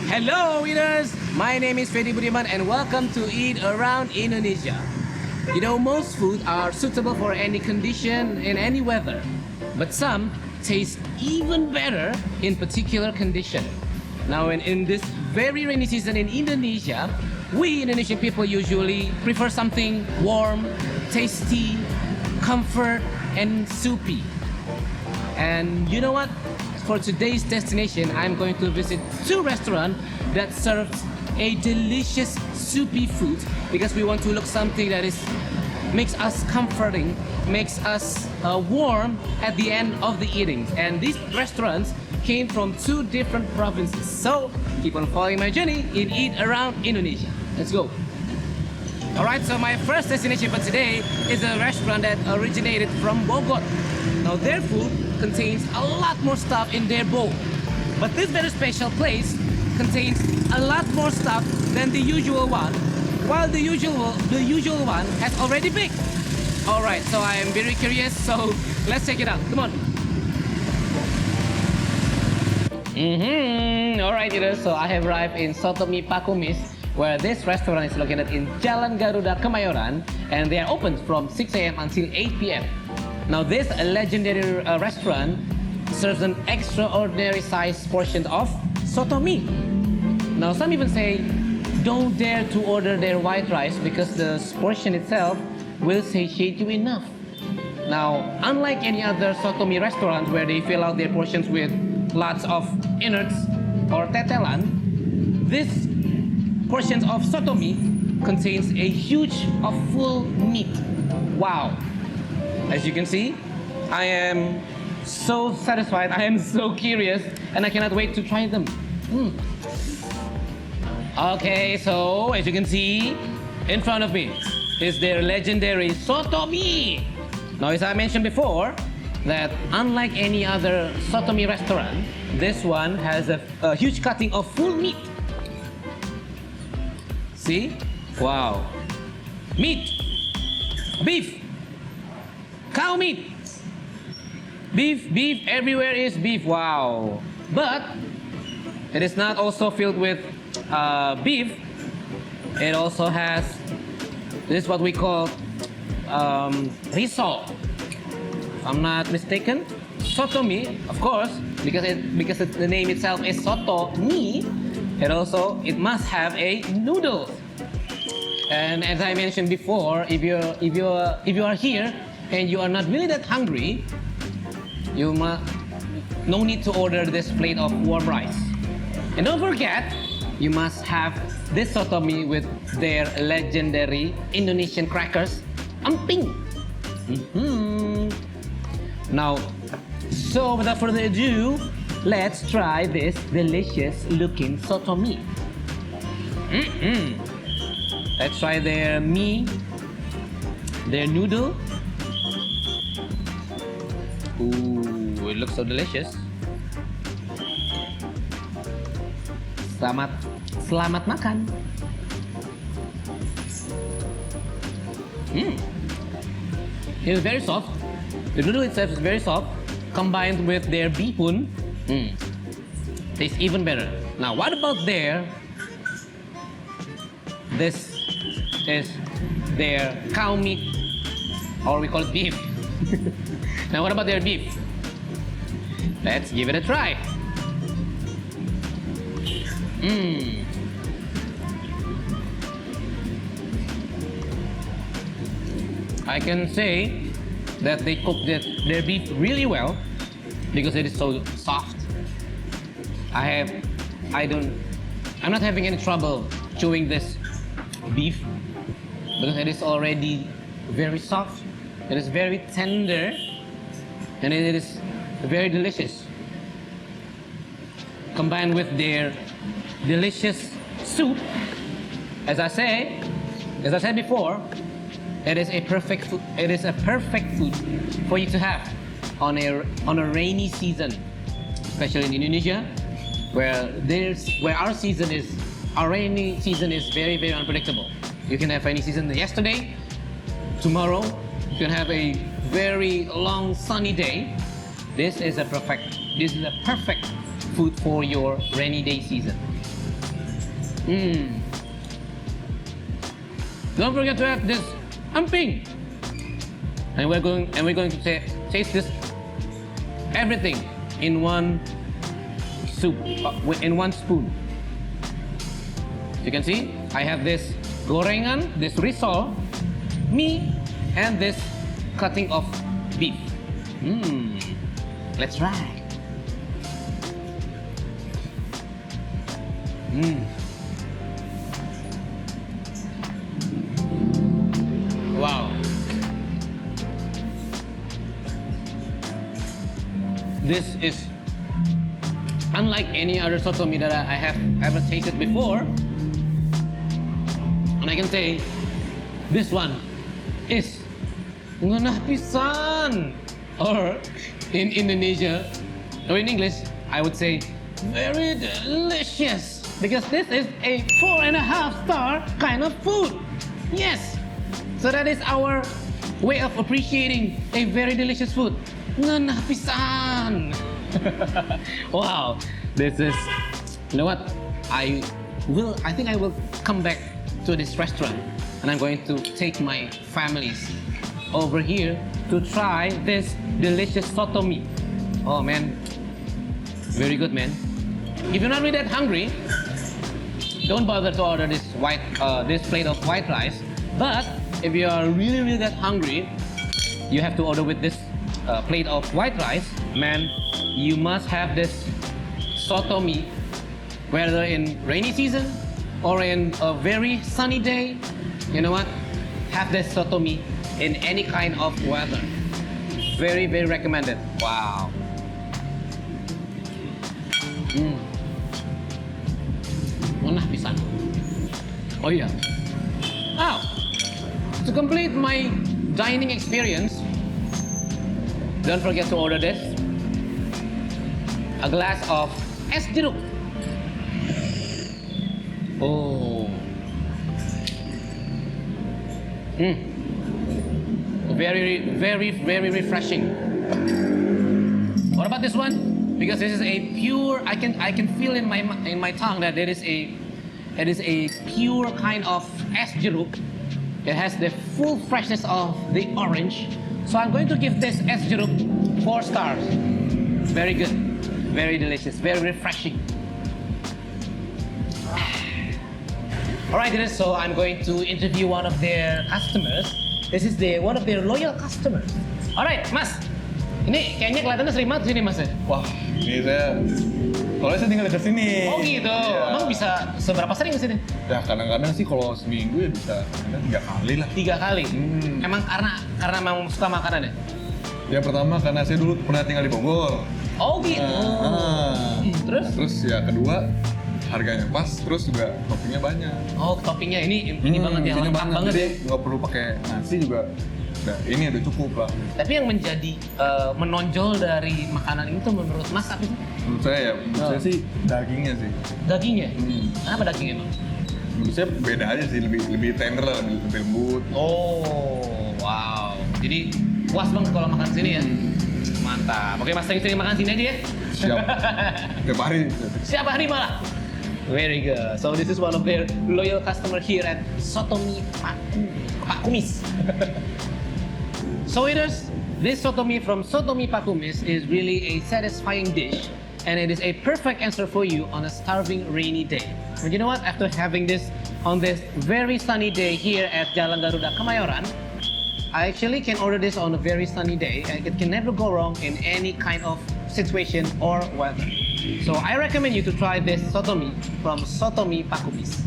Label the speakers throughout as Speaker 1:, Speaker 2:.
Speaker 1: Hello eaters, my name is Fedi Budiman and welcome to Eat Around Indonesia. You know, most food are suitable for any condition in any weather, but some taste even better in particular condition. Now in this very rainy season in Indonesia, we Indonesian people usually prefer something warm, tasty, comfort and soupy. And you know what? For today's destination, I'm going to visit two restaurants that serves a delicious soupy food because we want to look something that makes us comforting, makes us warm at the end of the eating. And these restaurants came from two different provinces. So keep on following my journey in Eat Around Indonesia. Let's go. Alright, so my first destination for today is a restaurant that originated from Bogor. Now their food contains a lot more stuff in their bowl. But this very special place contains a lot more stuff than the usual one, while the usual one has already baked. Alright, so I am very curious, so let's check it out. Come on. Alright, so I have arrived in Soto Mi Pakumis, where this restaurant is located in Jalan Garuda, Kemayoran, and they are open from 6 a.m. until 8 p.m. Now this legendary restaurant serves an extraordinary sized portion of soto mi. Now some even say don't dare to order their white rice because the portion itself will satiate you enough. Now unlike any other soto mi restaurant where they fill out their portions with lots of innards or tetelan, this portion of soto mi contains a huge of full meat. Wow! As you can see, I am so satisfied, I am so curious, and I cannot wait to try them. Okay, so as you can see, in front of me is their legendary soto mi. Now, as I mentioned before, that unlike any other soto mi restaurant, this one has a huge cutting of full meat. See? Wow. Meat. Beef. Cow meat. Beef, everywhere is beef. Wow. But it is not also filled with beef. It also has this is what we call riso. If I'm not mistaken, soto mi, of course, because the name itself is soto mi. It must have a noodle. And as I mentioned before, if you are here and you are not really that hungry, no need to order this plate of warm rice. And don't forget, you must have this soto mi with their legendary Indonesian crackers, amping. Now, so without further ado, let's try this delicious looking soto mi. Let's try their noodle. Ooh, it looks so delicious. Selamat makan. It's very soft. The noodle itself is very soft. Combined with their bihun, tastes even better. Now, what about this is their cow meat, or we call it beef. Now, what about their beef? Let's give it a try. I can say that they cooked their beef really well because it is so soft. I'm not having any trouble chewing this beef because it is already very soft. It is very tender and it is very delicious. Combined with their delicious soup, as I said before, it is a perfect food for you to have on a rainy season, especially in Indonesia, where our rainy season is very, very unpredictable. You can have rainy season yesterday, tomorrow you can have a very long sunny day. This is a perfect food for your rainy day season. Don't forget to have this amping. And we're going to taste this everything in one soup, in one spoon. You can see I have this gorengan, this risol, mie, and this cutting of beef. Let's try. Wow. This is unlike any other soto mie that I have ever tasted before. And I can say this one is ngenah pisan, or in Indonesia, or in English, I would say very delicious, because this is a 4.5-star kind of food. Yes, so that is our way of appreciating a very delicious food. Ngenah pisan. Wow, this is, you know what? I think I will come back to this restaurant, and I'm going to take my families over here to try this delicious soto mie. Oh man, very good, man. If you're not really that hungry, don't bother to order this plate of white rice. But if you are really that hungry, you have to order with this plate of white rice. Man, you must have this soto mie, whether in rainy season or in a very sunny day. You know what? Have this soto mie in any kind of weather. Very recommended. Wow. Ngenah pisan. Oh yeah. Now, to complete my dining experience, don't forget to order this. A glass of es jeruk. Oh. Very refreshing. What about this one? Because this is a pure, I can feel in my tongue that it is a pure kind of es jeruk. It has the full freshness of the orange. So I'm going to give this es jeruk 4 stars. Very good, very delicious, very refreshing. Alright, so I'm going to interview one of their customers. This is one of their loyal customers. Alright, Mas. Ini kayaknya kelihatannya sering banget sini, Mas.
Speaker 2: Wah, ini saya tinggal dekat sini.
Speaker 1: Oh gitu.
Speaker 2: Iya.
Speaker 1: Emang bisa seberapa sering ke sini?
Speaker 2: Ya kadang-kadang sih kalau seminggu ya bisa 3 kali lah.
Speaker 1: 3 kali. Emang karena memang suka makanan ya?
Speaker 2: Yang pertama karena saya dulu pernah tinggal di Bogor.
Speaker 1: Oh gitu.
Speaker 2: Terus ya kedua harganya pas, terus juga toppingnya banyak.
Speaker 1: Oh, toppingnya ini banget ya, lengkap banget ya.
Speaker 2: Nggak perlu pakai nasi juga. Nah, ini udah cukup lah.
Speaker 1: Tapi yang menjadi menonjol dari makanan ini tuh menurut Mas apa sih?
Speaker 2: Menurut saya saya sih dagingnya sih.
Speaker 1: Dagingnya? Kenapa dagingnya emang?
Speaker 2: Menurut saya beda aja sih, lebih tender lah, lebih lembut.
Speaker 1: Oh, wow. Jadi puas banget kalau makan sini ya. Mantap. Oke, Mas sering-sering makan sini aja ya.
Speaker 2: Siap. Tiap hari.
Speaker 1: Setiap hari malah. Very good. So this is one of their loyal customer here at Soto Mie Pak Kumis. So eaters, this soto mie from Soto Mie Pak Kumis is really a satisfying dish, and it is a perfect answer for you on a starving rainy day. But you know what? After having this on this very sunny day here at Jalan Garuda Kemayoran, I actually can order this on a very sunny day, and it can never go wrong in any kind of situation or weather. So I recommend you to try this soto mie from Soto Mie Pak Kumis.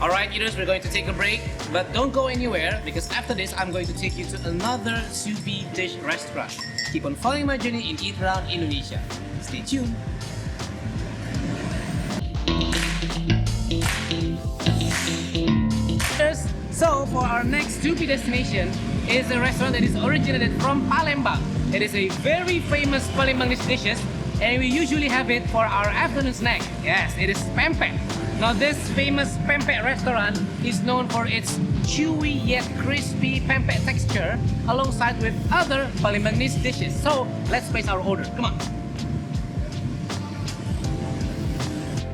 Speaker 1: Alright, eaters, we're going to take a break, but don't go anywhere, because after this I'm going to take you to another soupy dish restaurant. Keep on following my journey in Eat Around Indonesia. Stay tuned. So for our next soupy destination is a restaurant that is originated from Palembang. It is a very famous Palembangese dishes, and we usually have it for our afternoon snack. Yes, it is pempek. Now this famous pempek restaurant is known for its chewy yet crispy pempek texture alongside with other Palembangese dishes. So let's place our order. Come on.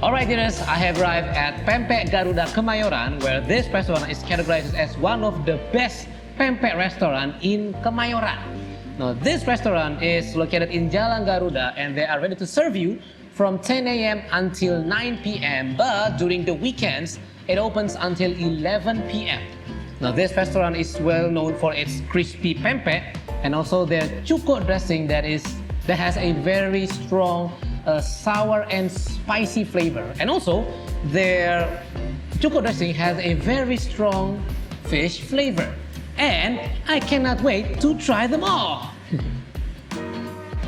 Speaker 1: Alright, dears, I have arrived at Pempek Garuda Kemayoran, where this restaurant is categorized as one of the best pempek restaurant in Kemayoran. Now, this restaurant is located in Jalan Garuda, and they are ready to serve you from 10 a.m. until 9 p.m. But during the weekends, it opens until 11 p.m. Now, this restaurant is well known for its crispy pempek and also their cuko dressing that has a very strong sour and spicy flavor. And also, their cuko dressing has a very strong fish flavor. And I cannot wait to try them all.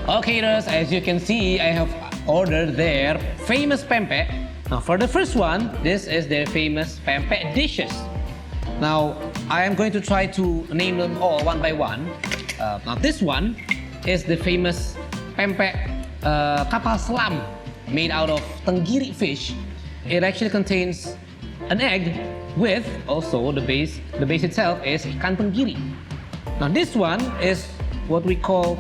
Speaker 1: Okay, as you can see, I have ordered their famous pempek. Now, for the first one, this is their famous pempek dishes. Now, I am going to try to name them all one by one. Now, this one is the famous pempek kapal selam made out of tenggiri fish. It actually contains an egg with also the base itself is ikan tenggiri. Now, this one is what we call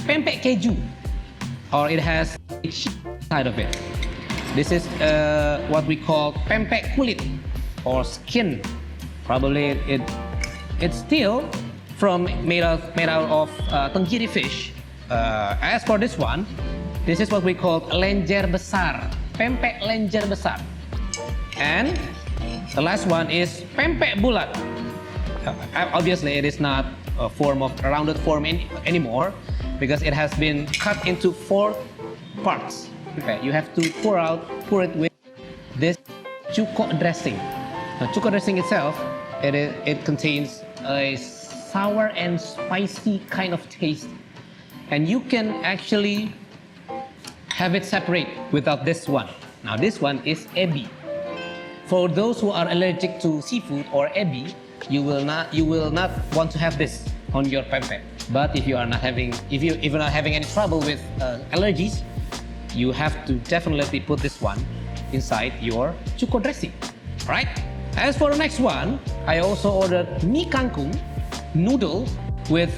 Speaker 1: pempek keju, or it has a cheese side of it. This is what we call pempek kulit or skin. Probably it's still made out of tenggiri fish. As for this one, this is what we call lenjer besar, pempek lenjer besar. And the last one is pempek bulat. Obviously, it is not a rounded form anymore because it has been cut into 4 parts. Okay, you have to pour it with this cuko dressing. Now, cuko dressing itself, it contains a sour and spicy kind of taste, and you can actually have it separate without this one. Now, this one is ebi. For those who are allergic to seafood or ebi, you will not want to have this on your pempek. But if you're not having any trouble with allergies, you have to definitely put this one inside your cuko dressing. Right? As for the next one, I also ordered mie kangkung noodle with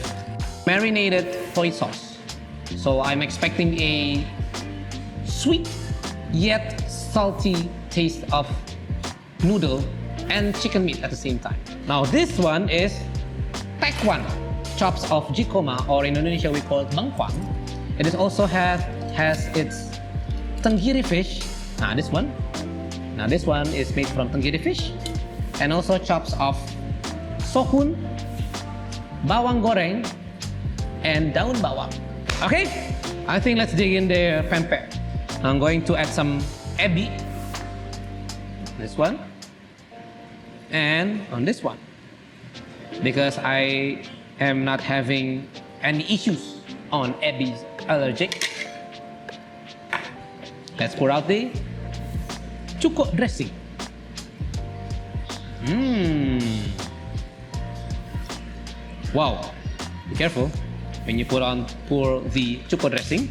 Speaker 1: marinated soy sauce. So I'm expecting a sweet yet salty taste of noodle and chicken meat at the same time. Now, this one is tekwan, chops of jikoma, or in Indonesia we call it bengkuang. It is also has its tenggiri fish. This one is made from tenggiri fish, and also chops of sohun, bawang goreng, and daun bawang. Okay, I think let's dig in the pempek. I'm going to add some ebi, this one, and on this one, because I am not having any issues on ebi's allergic. Let's pour out the cuko dressing. Wow, be careful when you pour the cuko dressing.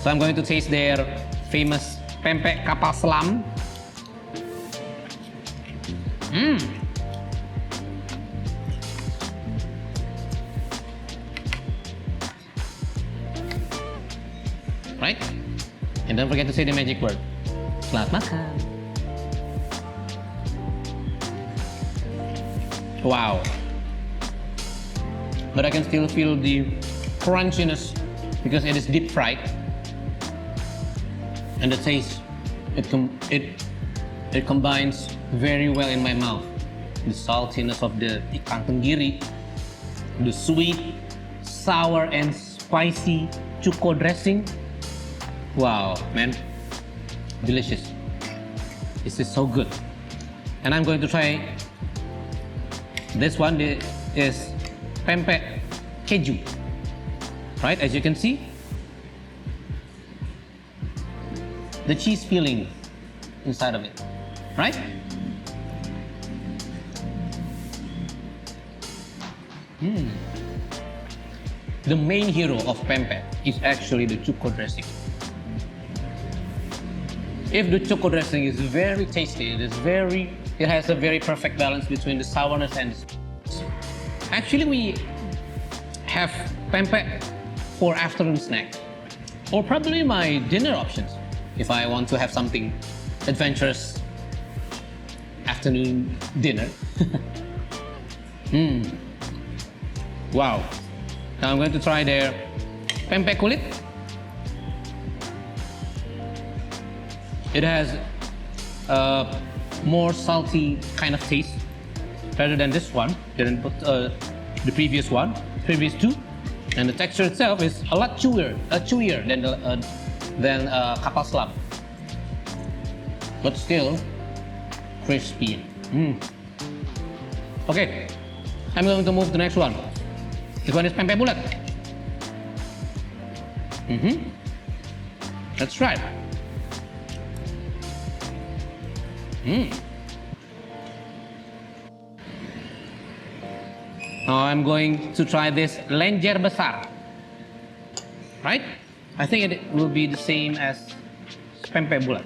Speaker 1: So I'm going to taste their famous pempek kapal selam. Right? And don't forget to say the magic word. Selamat makan. Wow. But I can still feel the crunchiness because it is deep fried. And the taste, it combines very well in my mouth. The saltiness of the ikan tenggiri, the sweet, sour, and spicy cuko dressing. Wow, man, delicious. This is so good. And I'm going to try this one. Is pempek keju. Right, as you can see, the cheese filling inside of it, right? The main hero of pempek is actually the cuko dressing. If the cuko dressing is very tasty, it has a very perfect balance between the sourness and the sweetness. Actually, we have pempek for afternoon snack. or probably my dinner options if I want to have something adventurous afternoon dinner. Wow. Now I'm going to try their pempek kulit. It has a more salty kind of taste rather than this one, than the previous two. And the texture itself is a lot chewier than kapal selam, but still crispy. Okay, I'm going to move to the next one. This one is pempek bulat. That's right. Now I'm going to try this lenjer besar. Right? I think it will be the same as pempek bulat.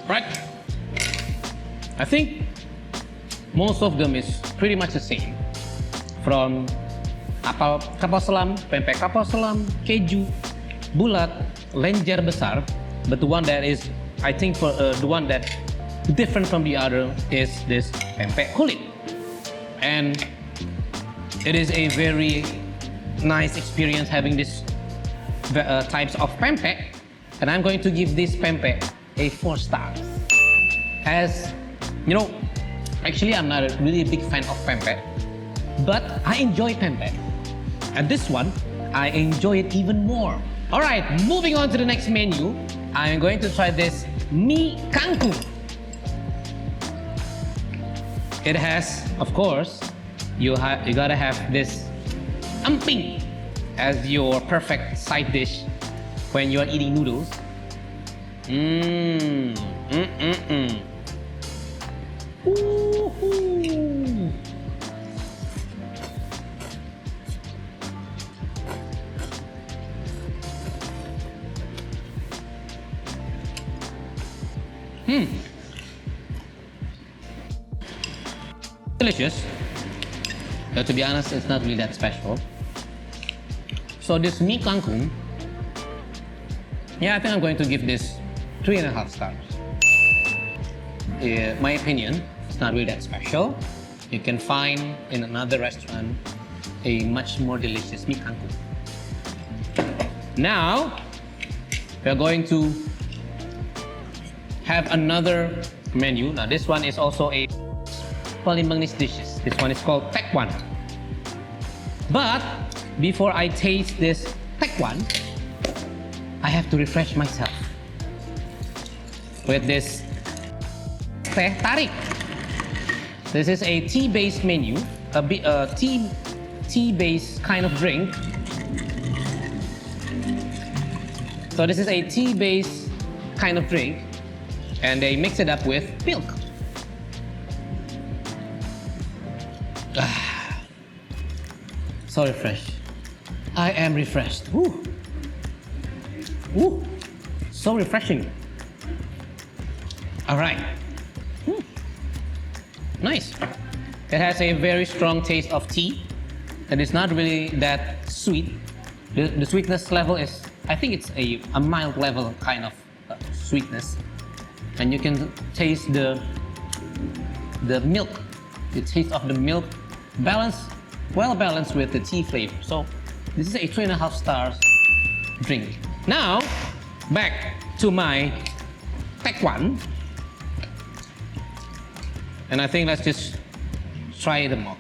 Speaker 1: Right? I think most of them is pretty much the same. From kapal selam, pempek kapal selam, keju, bulat, lenjer besar. But the one that is, I think the one that different from the other is this pempek kulit. And it is a very nice experience having this types of pempek. And I'm going to give this pempek a 4 stars. As you know, actually I'm not really a big fan of pempek, but I enjoy pempek. And this one, I enjoy it even more. Alright, moving on to the next menu, I'm going to try this mie kangkung. It has, of course, you gotta have this emping as your perfect side dish when you are eating noodles. Woo-hoo. Delicious. But to be honest, it's not really that special. So this mie kangkung, yeah, I think I'm going to give this 3.5 stars. In my opinion, it's not really that special. You can find in another restaurant a much more delicious mie kangkung. Now, we're going to have another menu. Now this one is also a Palembangese dishes. This one is called tekwan. But before I taste this tekwan, I have to refresh myself with this teh tarik. This is a tea-based menu, a tea-based kind of drink. So this is a tea-based kind of drink, and they mix it up with milk. So refreshed. I am refreshed. Woo. Woo. So refreshing. All right. Nice. It has a very strong taste of tea. It is not really that sweet. The sweetness level is, I think it's a mild level kind of sweetness. And you can taste the milk. The taste of the milk well balanced with the tea flavor. So this is a 3.5 stars drink. Now, back to my tekwan. And I think let's just try them all,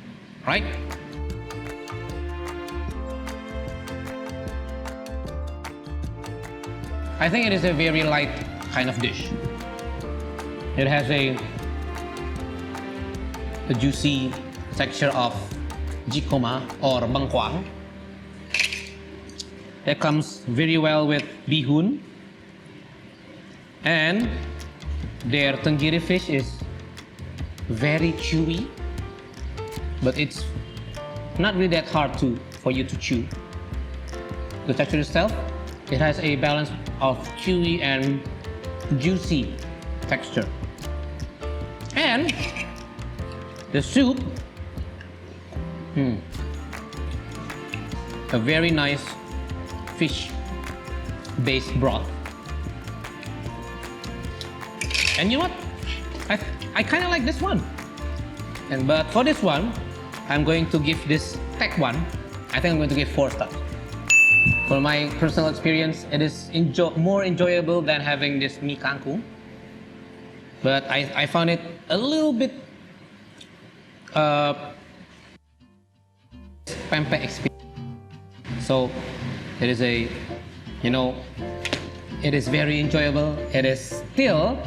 Speaker 1: right? I think it is a very light kind of dish. It has a juicy texture of jikoma or bangkwang. It comes very well with bihun. And their tenggiri fish is very chewy, but it's not really that hard for you to chew. The texture itself, it has a balance of chewy and juicy texture. And the soup, a very nice fish-based broth. And you know what? I kind of like this one. But for this one, I'm going to give this tech one. I think I'm going to give 4 stars. For my personal experience, it is more enjoyable than having this mie kangkung. But I found it a little bit pempek experience. So it is it is very enjoyable. It is still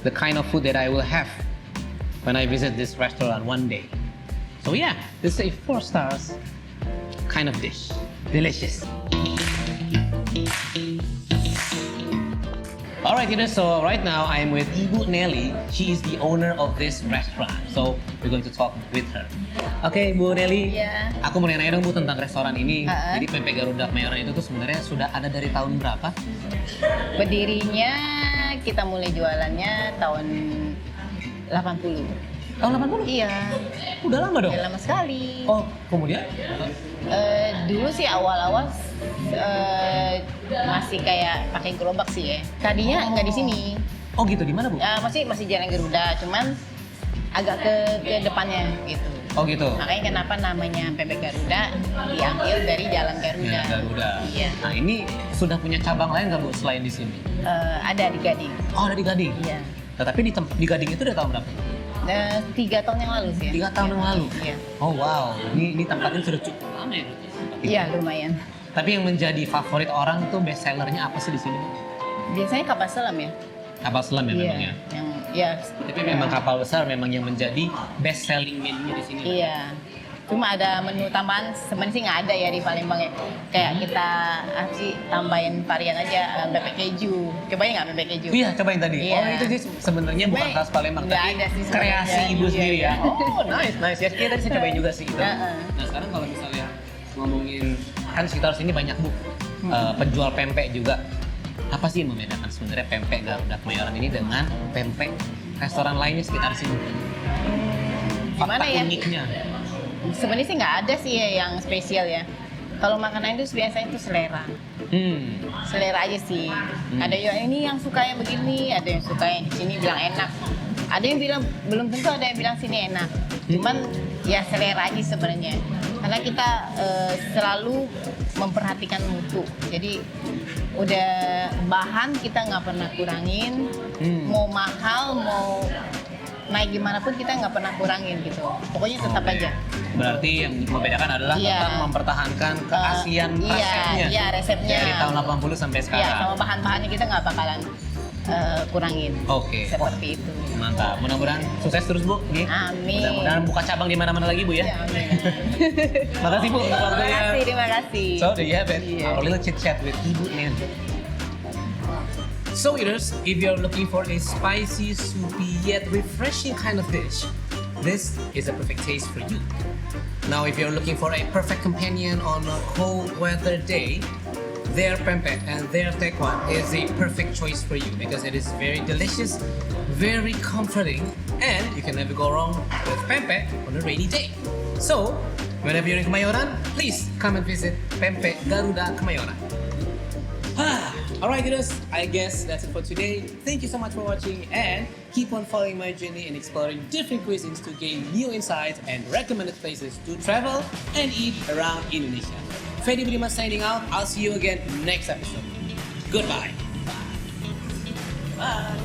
Speaker 1: the kind of food that I will have when I visit this restaurant one day. So yeah, this is a 4 stars kind of dish. Delicious. Alright, so right now I'm with Ibu Nelly. She is the owner of this restaurant. So we're going to talk with her. Oke, Bu Nelly.
Speaker 3: Iya.
Speaker 1: Aku mau nanya dong Bu tentang restoran ini. Jadi pempek Garuda Kemayoran itu tuh sebenarnya sudah ada dari tahun berapa?
Speaker 3: Berdirinya kita mulai jualannya tahun 80.
Speaker 1: Tahun 80?
Speaker 3: Iya.
Speaker 1: Udah lama dong?
Speaker 3: Udah lama sekali.
Speaker 1: Oh, kemudian?
Speaker 3: Dulu sih awal-awal masih kayak pakai gerobak sih ya. Tadinya nggak di sini.
Speaker 1: Oh gitu, di mana Bu?
Speaker 3: Masih Jalan Garuda, cuman agak ke depannya gitu.
Speaker 1: Oh gitu.
Speaker 3: Makanya kenapa namanya pempek Garuda diambil dari Jalan Garuda.
Speaker 1: Ya, Garuda.
Speaker 3: Iya.
Speaker 1: Nah ini sudah punya cabang lain nggak Bu selain di sini?
Speaker 3: Ada di Gading.
Speaker 1: Oh ada di Gading?
Speaker 3: Iya.
Speaker 1: Nah, tapi di Gading itu udah tahun berapa?
Speaker 3: 3 tahun yang lalu sih ya.
Speaker 1: 3 tahun yang lalu?
Speaker 3: Iya.
Speaker 1: Oh wow, ini tempatnya sudah cukup lama ya?
Speaker 3: Iya lumayan.
Speaker 1: Tapi yang menjadi favorit orang tuh best sellernya apa sih di sini?
Speaker 3: Biasanya kapal selam ya.
Speaker 1: Kapal selam ya memang ya? Tapi memang kapal besar memang yang menjadi best selling menu di sini.
Speaker 3: Iya. Cuma ada menu tambahan sebenarnya sih nggak ada ya di Palembang ya. Kayak kita tambahin varian aja pempek keju. Cobain nggak pempek keju?
Speaker 1: Iya, cobain tadi.
Speaker 3: Iya.
Speaker 1: Oh itu sih sebenarnya bukan khas Palembang,
Speaker 3: nggak
Speaker 1: tapi
Speaker 3: ada sih
Speaker 1: kreasi
Speaker 3: sebenarnya.
Speaker 1: ibu
Speaker 3: Iya,
Speaker 1: sendiri
Speaker 3: iya.
Speaker 1: ya. Oh nice. Ya kita tadi saya cobain juga sih gitu.
Speaker 3: Heeh.
Speaker 1: Nah sekarang kalau misalnya ngomongin kan sekitar sini banyak Bu penjual pempek juga. Apa sih yang membedakan sebenarnya pempek Garuda Kemayoran ini dengan pempek restoran lainnya sekitar sini?
Speaker 3: Gimana ya?
Speaker 1: Uniknya.
Speaker 3: Sebenarnya sih nggak ada sih ya yang spesial ya. Kalau makanan itu biasanya itu selera. Selera aja sih. Ada ini yang suka yang begini, ada yang suka yang di sini bilang enak. Ada yang bilang belum tentu ada yang bilang sini enak. Cuman ya selera aja sebenarnya. Karena kita selalu memperhatikan mutu. Jadi udah bahan kita nggak pernah kurangin. Mau mahal, mau naik gimana pun kita nggak pernah kurangin gitu. Pokoknya tetap aja.
Speaker 1: Berarti yang membedakan adalah tetap mempertahankan keaslian resepnya.
Speaker 3: Iya, resepnya.
Speaker 1: Dari tahun 80 sampai sekarang.
Speaker 3: Iya, sama bahan-bahannya kita nggak bakalan kurangin.
Speaker 1: Oke.
Speaker 3: Seperti itu.
Speaker 1: Mantap. Mudah-mudahan sukses terus Bu. Nih.
Speaker 3: Amin.
Speaker 1: Mudah-mudahan buka cabang di mana-mana lagi Bu ya.
Speaker 3: Iya, amin.
Speaker 1: Makasih Bu.
Speaker 3: Terima kasih.
Speaker 1: So there you have it.
Speaker 3: Yeah.
Speaker 1: Our little chit chat with Ibu Nelly. So eaters, if you're looking for a spicy, soupy yet refreshing kind of dish, this is a perfect taste for you. Now if you're looking for a perfect companion on a cold weather day, their pempek and their tekwan is a perfect choice for you because it is very delicious, very comforting, and you can never go wrong with pempek on a rainy day. So, whenever you're in Kemayoran, please come and visit Pempek Garuda Kemayoran. Alright guys, I guess that's it for today. Thank you so much for watching and keep on following my journey and exploring different cuisines to gain new insights and recommended places to travel and eat around Indonesia. Fedi Budiman signing out. I'll see you again next episode. Goodbye. Bye.